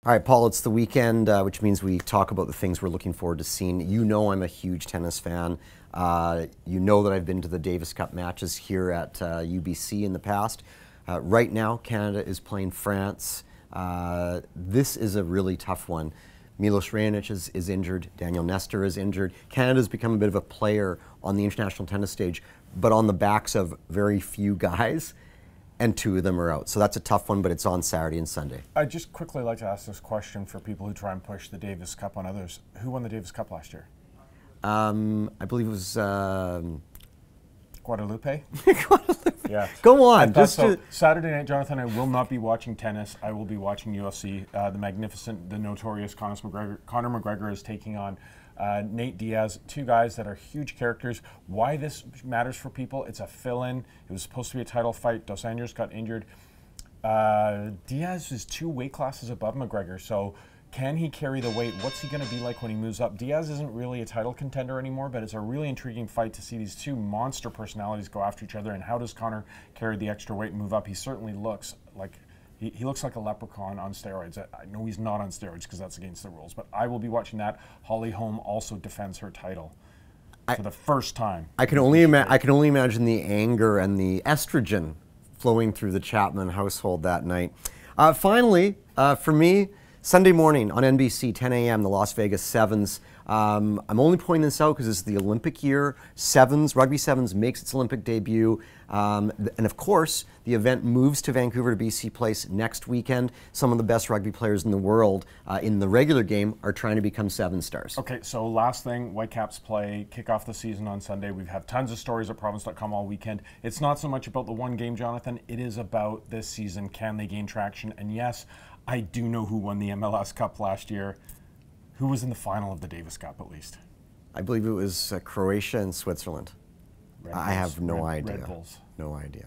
All right, Paul, it's the weekend, which means we talk about the things we're looking forward to seeing. You know I'm a huge tennis fan. You know that I've been to the Davis Cup matches here at UBC in the past. Right now, Canada is playing France. This is a really tough one. Milos Raonic is injured. Daniel Nestor is injured. Canada's become a bit of a player on the international tennis stage, but on the backs of very few guys, and two of them are out. So that's a tough one, but it's on Saturday and Sunday. I'd just quickly like to ask this question for people who try and push the Davis Cup on others. Who won the Davis Cup last year? I believe it was... Guadalupe? Guadalupe. Yeah. Go on. Saturday night, Jonathan, I will not be watching tennis. I will be watching UFC. The notorious Conor McGregor is taking on Nate Diaz, two guys that are huge characters. Why this matters for people, it's a fill-in. It was supposed to be a title fight. Dos Anjos got injured. Diaz is 2 weight classes above McGregor, so can he carry the weight? What's he going to be like when he moves up? Diaz isn't really a title contender anymore, but it's a really intriguing fight to see these two monster personalities go after each other. And how does Conor carry the extra weight and move up? He certainly looks like he looks like a leprechaun on steroids. I know he's not on steroids because that's against the rules, but I will be watching that. Holly Holm also defends her title for the first time. I can only imagine the anger and the estrogen flowing through the Chapman household that night. Finally, for me, Sunday morning on NBC, 10 a.m., the Las Vegas Sevens. I'm only pointing this out because it's the Olympic year. Rugby Sevens makes its Olympic debut. And of course, the event moves to Vancouver to BC Place next weekend. Some of the best rugby players in the world in the regular game are trying to become 7 stars. Okay, so last thing, Whitecaps kick off the season on Sunday. We have tons of stories at province.com all weekend. It's not so much about the one game, Jonathan. It is about this season. Can they gain traction? And yes, I do know who won the MLS Cup last year. Who was in the final of the Davis Cup, at least? I believe it was Croatia and Switzerland. I have no idea. Red Bulls. No idea.